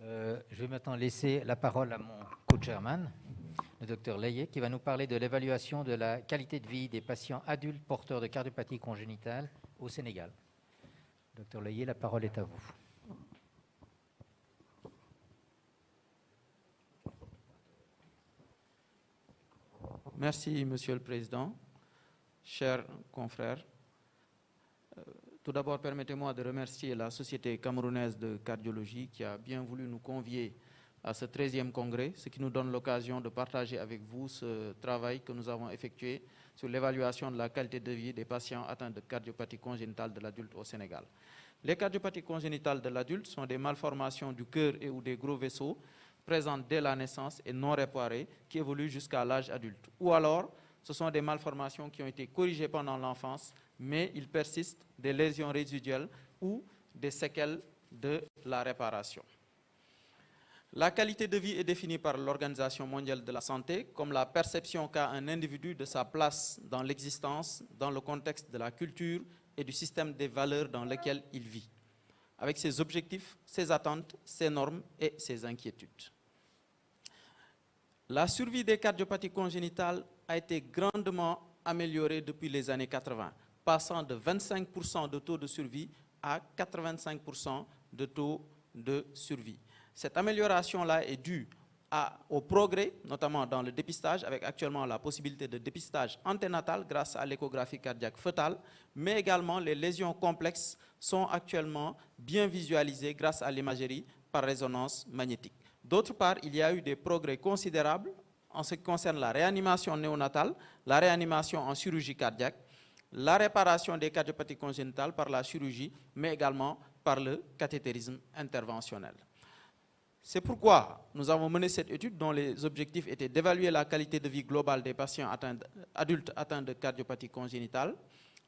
Je vais maintenant laisser la parole à mon co-chairman, le Dr Layet, qui va nous parler de l'évaluation de la qualité de vie des patients adultes porteurs de cardiopathie congénitale au Sénégal. Dr Layet, la parole est à vous. Merci, Monsieur le Président. Chers confrères, tout d'abord, permettez-moi de remercier la Société camerounaise de cardiologie qui a bien voulu nous convier à ce 13e congrès, ce qui nous donne l'occasion de partager avec vous ce travail que nous avons effectué sur l'évaluation de la qualité de vie des patients atteints de cardiopathie congénitale de l'adulte au Sénégal. Les cardiopathies congénitales de l'adulte sont des malformations du cœur et ou des gros vaisseaux présentes dès la naissance et non réparées qui évoluent jusqu'à l'âge adulte. Ou alors, ce sont des malformations qui ont été corrigées pendant l'enfance, mais il persiste des lésions résiduelles ou des séquelles de la réparation. La qualité de vie est définie par l'Organisation mondiale de la santé comme la perception qu'a un individu de sa place dans l'existence, dans le contexte de la culture et du système des valeurs dans lequel il vit, avec ses objectifs, ses attentes, ses normes et ses inquiétudes. La survie des cardiopathies congénitales a été grandement améliorée depuis les années 80, passant de 25% de taux de survie à 85% de taux de survie. Cette amélioration-là est due au progrès, notamment dans le dépistage, avec actuellement la possibilité de dépistage anténatal grâce à l'échographie cardiaque fœtale, mais également les lésions complexes sont actuellement bien visualisées grâce à l'imagerie par résonance magnétique. D'autre part, il y a eu des progrès considérables en ce qui concerne la réanimation néonatale, la réanimation en chirurgie cardiaque, la réparation des cardiopathies congénitales par la chirurgie, mais également par le cathétérisme interventionnel. C'est pourquoi nous avons mené cette étude dont les objectifs étaient d'évaluer la qualité de vie globale des patients adultes atteints de cardiopathie congénitale,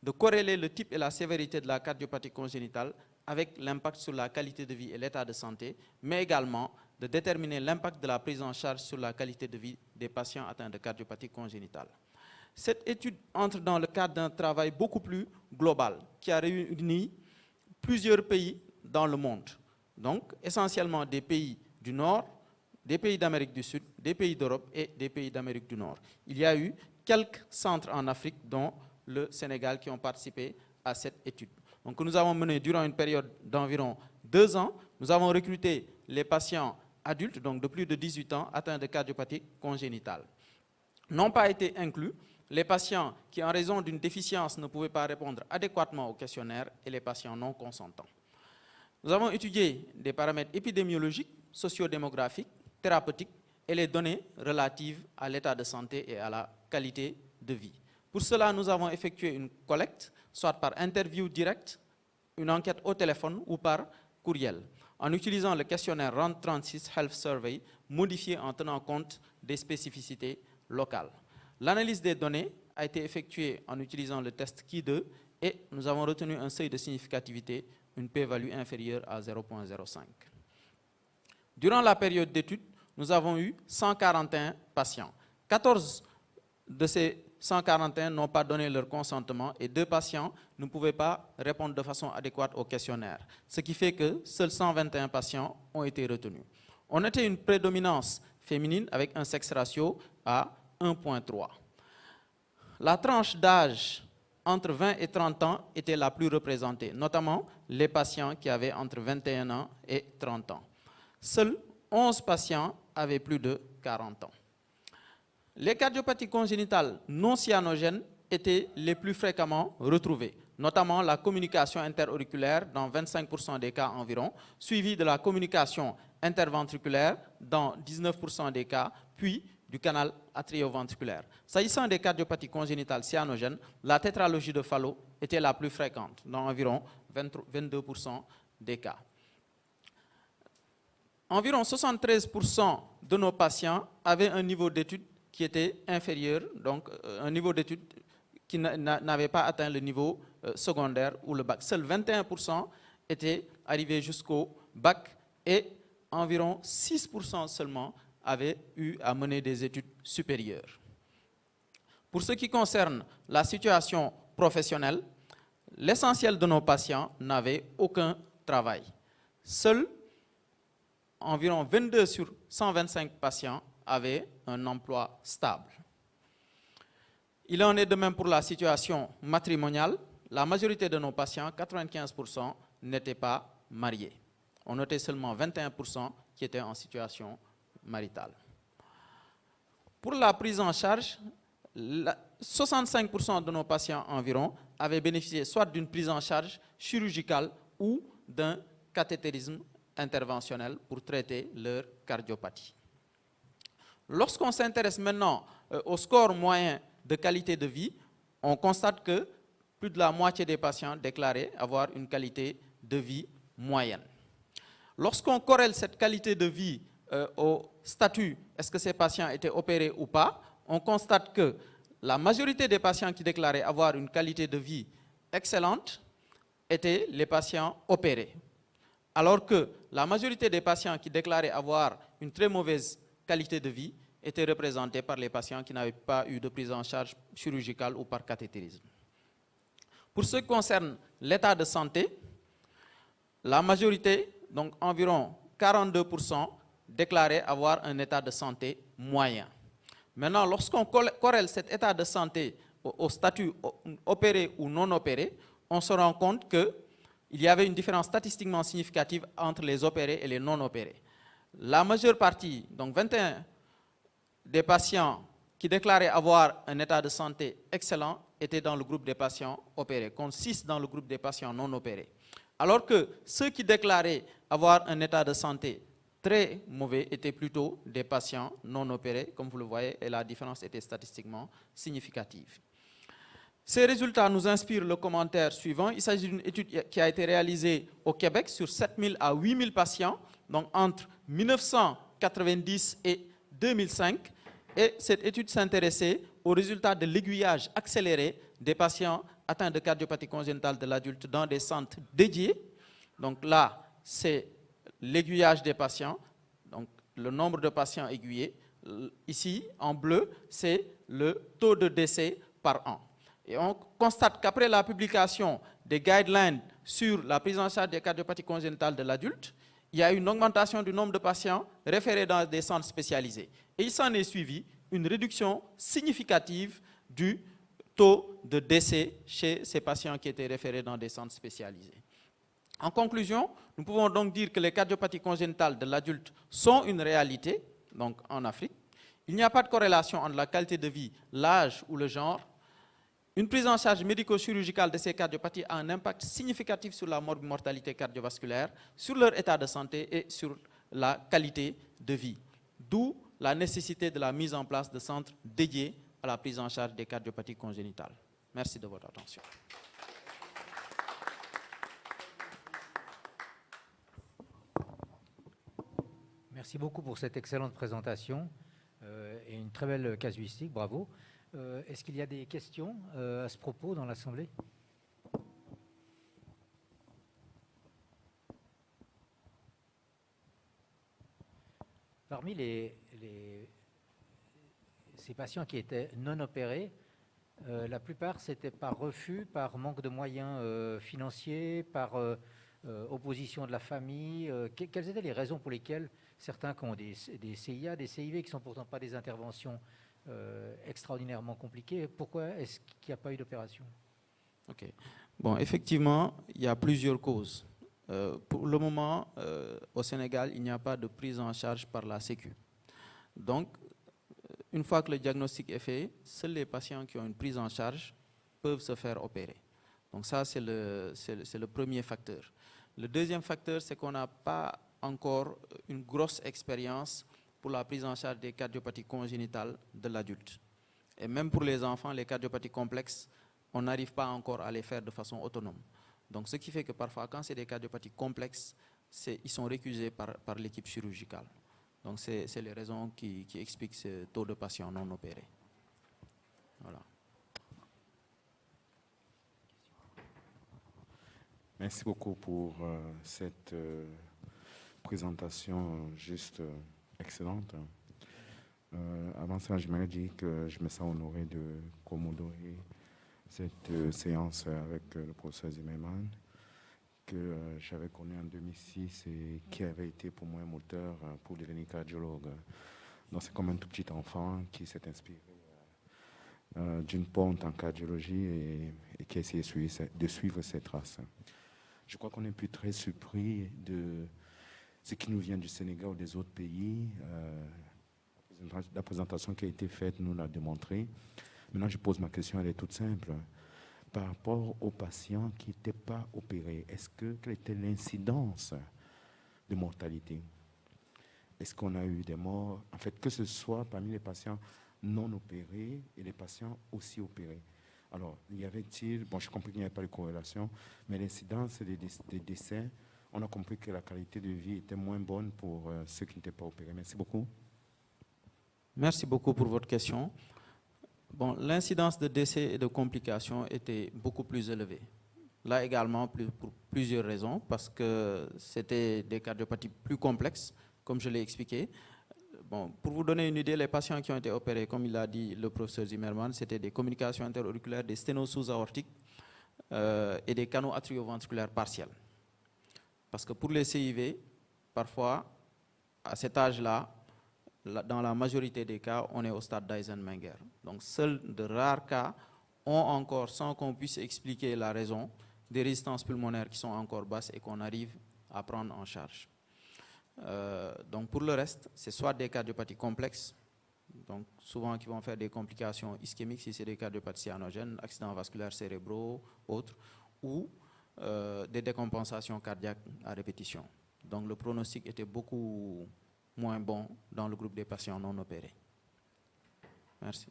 de corréler le type et la sévérité de la cardiopathie congénitale avec l'impact sur la qualité de vie et l'état de santé, mais également de déterminer l'impact de la prise en charge sur la qualité de vie des patients atteints de cardiopathie congénitale. Cette étude entre dans le cadre d'un travail beaucoup plus global qui a réuni plusieurs pays dans le monde, donc essentiellement des pays du Nord, des pays d'Amérique du Sud, des pays d'Europe et des pays d'Amérique du Nord. Il y a eu quelques centres en Afrique, dont le Sénégal, qui ont participé à cette étude. Donc nous avons mené durant une période d'environ 2 ans, nous avons recruté les patients adultes, donc de plus de 18 ans, atteints de cardiopathie congénitale. N'ont pas été inclus les patients qui, en raison d'une déficience, ne pouvaient pas répondre adéquatement au questionnaire et les patients non consentants. Nous avons étudié des paramètres épidémiologiques, sociodémographiques, thérapeutiques et les données relatives à l'état de santé et à la qualité de vie. Pour cela, nous avons effectué une collecte, soit par interview directe, une enquête au téléphone ou par courriel, en utilisant le questionnaire RAND36 Health Survey, modifié en tenant compte des spécificités locales. L'analyse des données a été effectuée en utilisant le test Ki2 et nous avons retenu un seuil de significativité, une p-value inférieure à 0,05. Durant la période d'étude, nous avons eu 141 patients. 14 de ces 141 n'ont pas donné leur consentement et 2 patients ne pouvaient pas répondre de façon adéquate au questionnaire, ce qui fait que seuls 121 patients ont été retenus. On était une prédominance féminine avec un sexe ratio à 1,3. La tranche d'âge entre 20 et 30 ans était la plus représentée, notamment les patients qui avaient entre 21 ans et 30 ans. Seuls 11 patients avaient plus de 40 ans. Les cardiopathies congénitales non cyanogènes étaient les plus fréquemment retrouvées, notamment la communication interauriculaire dans 25% des cas environ, suivie de la communication interventriculaire dans 19% des cas, puis du canal atrioventriculaire. S'agissant des cardiopathies congénitales cyanogènes, la tétralogie de Fallot était la plus fréquente, dans environ 22% des cas. Environ 73% de nos patients avaient un niveau d'étude qui était inférieur, donc un niveau d'étude qui n'avait pas atteint le niveau secondaire ou le bac. Seuls 21% étaient arrivés jusqu'au bac et environ 6% seulement avaient eu à mener des études supérieures. Pour ce qui concerne la situation professionnelle, l'essentiel de nos patients n'avaient aucun travail. Seuls environ 22 sur 125 patients avaient un emploi stable. Il en est de même pour la situation matrimoniale. La majorité de nos patients, 95%, n'étaient pas mariés. On notait seulement 21% qui étaient en situation maritale. Pour la prise en charge, 65% de nos patients environ avaient bénéficié soit d'une prise en charge chirurgicale ou d'un cathétérisme interventionnel pour traiter leur cardiopathie. Lorsqu'on s'intéresse maintenant au score moyen de qualité de vie, on constate que plus de la moitié des patients déclaraient avoir une qualité de vie moyenne. Lorsqu'on corrèle cette qualité de vie au statut, est-ce que ces patients étaient opérés ou pas, on constate que la majorité des patients qui déclaraient avoir une qualité de vie excellente étaient les patients opérés. Alors que la majorité des patients qui déclaraient avoir une très mauvaise qualité de vie étaient représentés par les patients qui n'avaient pas eu de prise en charge chirurgicale ou par cathétérisme. Pour ce qui concerne l'état de santé, la majorité, donc environ 42%, déclaraient avoir un état de santé moyen. Maintenant, lorsqu'on corrèle cet état de santé au statut opéré ou non opéré, on se rend compte qu'il y avait une différence statistiquement significative entre les opérés et les non opérés. La majeure partie, donc 21 des patients qui déclaraient avoir un état de santé excellent étaient dans le groupe des patients opérés, contre 6 dans le groupe des patients non opérés. Alors que ceux qui déclaraient avoir un état de santé très mauvais étaient plutôt des patients non opérés, comme vous le voyez, et la différence était statistiquement significative. Ces résultats nous inspirent le commentaire suivant. Il s'agit d'une étude qui a été réalisée au Québec sur 7 000 à 8 000 patients, donc entre 1990 et 2005. Et cette étude s'intéressait aux résultats de l'aiguillage accéléré des patients atteints de cardiopathie congénitale de l'adulte dans des centres dédiés. Donc là, c'est l'aiguillage des patients, donc le nombre de patients aiguillés. Ici, en bleu, c'est le taux de décès par an. Et on constate qu'après la publication des guidelines sur la prise en charge des cardiopathies congénitales de l'adulte, il y a une augmentation du nombre de patients référés dans des centres spécialisés. Et il s'en est suivi une réduction significative du taux de décès chez ces patients qui étaient référés dans des centres spécialisés. En conclusion, nous pouvons donc dire que les cardiopathies congénitales de l'adulte sont une réalité donc en Afrique. Il n'y a pas de corrélation entre la qualité de vie, l'âge ou le genre. Une prise en charge médico-chirurgicale de ces cardiopathies a un impact significatif sur la mortalité cardiovasculaire, sur leur état de santé et sur la qualité de vie. D'où la nécessité de la mise en place de centres dédiés à la prise en charge des cardiopathies congénitales. Merci de votre attention. Merci beaucoup pour cette excellente présentation et une très belle casuistique, bravo. Est-ce qu'il y a des questions à ce propos dans l'Assemblée ? Parmi ces patients qui étaient non opérés, la plupart c'était par refus, par manque de moyens financiers, par opposition de la famille. Quelles étaient les raisons pour lesquelles certains qui ont des CIA, des CIV, qui ne sont pourtant pas des interventions extraordinairement compliquées, pourquoi est-ce qu'il n'y a pas eu d'opération ? Ok. Bon, effectivement, il y a plusieurs causes. Pour le moment, au Sénégal, il n'y a pas de prise en charge par la Sécu. Donc, une fois que le diagnostic est fait, seuls les patients qui ont une prise en charge peuvent se faire opérer. Donc ça, c'est le premier facteur. Le deuxième facteur, c'est qu'on n'a pas encore une grosse expérience pour la prise en charge des cardiopathies congénitales de l'adulte. Et même pour les enfants, les cardiopathies complexes, on n'arrive pas encore à les faire de façon autonome. Donc ce qui fait que parfois, quand c'est des cardiopathies complexes, ils sont récusés par l'équipe chirurgicale. Donc c'est les raisons qui expliquent ce taux de patients non opérés. Voilà. Merci beaucoup pour cette présentation juste excellente. Avant ça, j'aimerais dire que je me sens honoré de commander cette séance avec le professeur Zimmermann, que j'avais connu en 2006 et qui avait été pour moi un moteur pour devenir cardiologue. Donc c'est comme un tout petit enfant qui s'est inspiré d'une ponte en cardiologie et qui a essayé de suivre ses traces. Je crois qu'on est plus très surpris de ce qui nous vient du Sénégal ou des autres pays. La présentation qui a été faite nous l'a démontré. Maintenant, je pose ma question, elle est toute simple. Par rapport aux patients qui n'étaient pas opérés, quelle était l'incidence de mortalité? Est-ce qu'on a eu des morts? En fait, que ce soit parmi les patients non opérés et les patients aussi opérés. Alors, y avait-il, bon, j'ai compris qu'il n'y avait pas de corrélation, mais l'incidence des décès, on a compris que la qualité de vie était moins bonne pour ceux qui n'étaient pas opérés. Merci beaucoup. Merci beaucoup pour votre question. Bon, l'incidence de décès et de complications était beaucoup plus élevée. Là également, pour plusieurs raisons, parce que c'était des cardiopathies plus complexes, comme je l'ai expliqué. Bon, pour vous donner une idée, les patients qui ont été opérés, comme il l'a dit le professeur Zimmermann, c'était des communications interauriculaires, des sténoses sous-aortiques et des canaux atrioventriculaires partiels. Parce que pour les CIV, parfois, à cet âge-là, dans la majorité des cas, on est au stade d'Eisenmenger. Donc, seuls de rares cas ont encore, sans qu'on puisse expliquer la raison, des résistances pulmonaires qui sont encore basses et qu'on arrive à prendre en charge. Donc, pour le reste, c'est soit des cardiopathies complexes, donc souvent qui vont faire des complications ischémiques si c'est des cardiopathies cyanogènes, accidents vasculaires cérébraux, autres, ou des décompensations cardiaques à répétition. Donc, le pronostic était beaucoup moins bon dans le groupe des patients non opérés. Merci.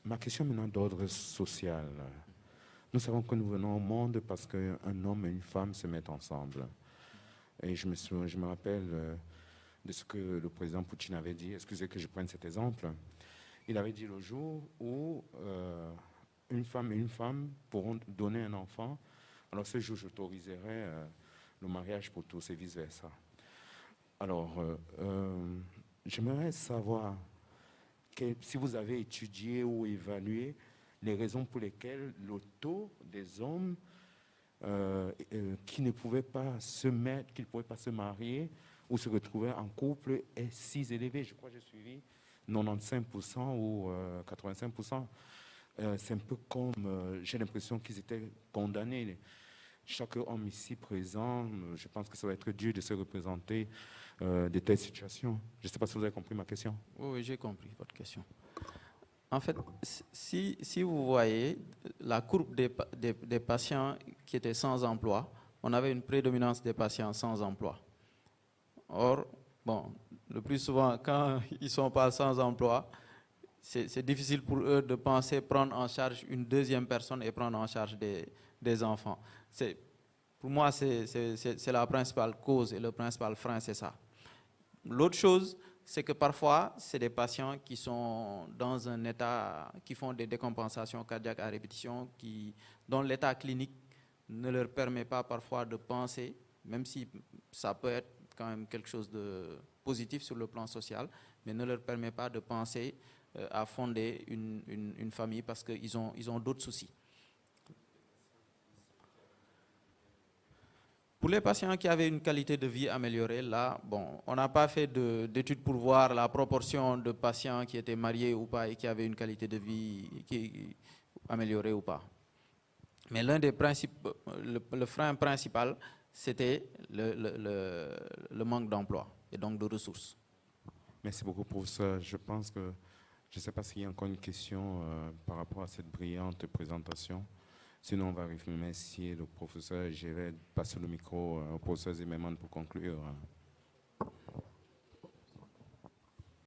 Ma question maintenant d'ordre social. Nous savons que nous venons au monde parce qu'un homme et une femme se mettent ensemble. Et je me rappelle de ce que le président Poutine avait dit. Excusez que je prenne cet exemple. Il avait dit le jour où une femme et une femme pourront donner un enfant. Alors ce jour, j'autoriserai le mariage pour tous et vice-versa. Alors, j'aimerais savoir si vous avez étudié ou évalué les raisons pour lesquelles le taux des hommes qui ne pouvaient pas se mettre, qui ne pouvaient pas se marier ou se retrouver en couple est si élevé. Je crois que j'ai suivi 95% ou 85%. C'est un peu comme, j'ai l'impression qu'ils étaient condamnés. Chaque homme ici présent, je pense que ça va être dur de se représenter de telles situations. Je ne sais pas si vous avez compris ma question. Oui, j'ai compris votre question. En fait, si vous voyez la courbe des patients qui étaient sans emploi, on avait une prédominance des patients sans emploi. Or, bon, le plus souvent, quand ils ne sont pas sans emploi, c'est difficile pour eux de penser prendre en charge une deuxième personne et prendre en charge des enfants. Pour moi, c'est la principale cause et le principal frein, c'est ça. L'autre chose, c'est que parfois, c'est des patients qui sont dans un état, qui font des décompensations cardiaques à répétition, dont l'état clinique ne leur permet pas parfois de penser, même si ça peut être quand même quelque chose de positif sur le plan social, mais ne leur permet pas de penser à fonder une famille parce qu'ils ont d'autres soucis. Pour les patients qui avaient une qualité de vie améliorée, là, bon, on n'a pas fait d'études pour voir la proportion de patients qui étaient mariés ou pas et qui avaient une qualité de vie améliorée ou pas. Mais l'un des principes, le frein principal, c'était le manque d'emploi et donc de ressources. Merci beaucoup pour ça. Je pense que, je ne sais pas s'il y a encore une question par rapport à cette brillante présentation. Sinon, on va remercier le professeur. Je vais passer le micro au professeur Zimmermann pour conclure.